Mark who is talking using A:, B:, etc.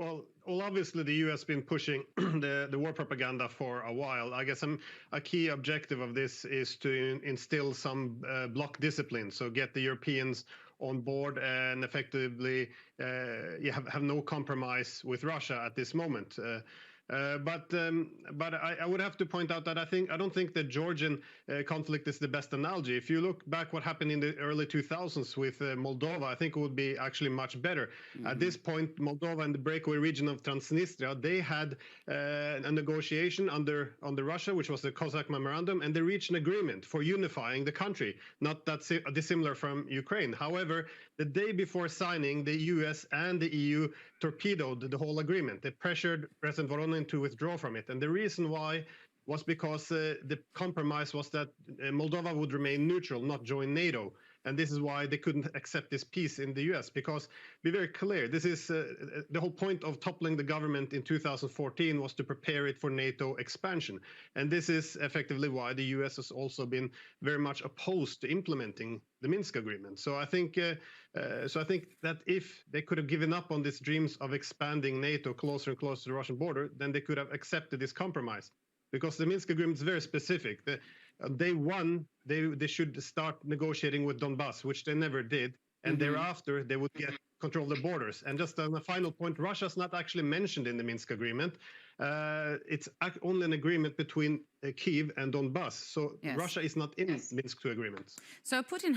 A: Well, obviously the U.S. been pushing the war propaganda for a while. I guess a key objective of this is to instill some bloc discipline, so get the Europeans on board and effectively have no compromise with Russia at this moment. But I would have to point out that I don't think the Georgian conflict is the best analogy. If you look back what happened in the early 2000s with Moldova, I think it would be actually much better. At this point, Moldova and the breakaway region of Transnistria, they had a negotiation under Russia, which was the Cossack Memorandum, and they reached an agreement for unifying the country, not that dissimilar from Ukraine. However, the day before signing, the US and the EU torpedoed the whole agreement. They pressured President Voronin to withdraw from it. And the reason why was because the compromise was that Moldova would remain neutral, not join NATO. And this is why they couldn't accept this peace in the US, because, be very clear, this is the whole point of toppling the government in 2014 was to prepare it for NATO expansion. And this is effectively why the US has also been very much opposed to implementing the Minsk agreement. So I think that if they could have given up on these dreams of expanding NATO closer and closer to the Russian border, then they could have accepted this compromise. Because the Minsk agreement is very specific. Day one, they should start negotiating with Donbass, which they never did. And thereafter, they would get control of the borders. And just on a final point, Russia's not actually mentioned in the Minsk agreement. It's only an agreement between Kyiv and Donbass. So Russia is not in Minsk II agreements.
B: So Putin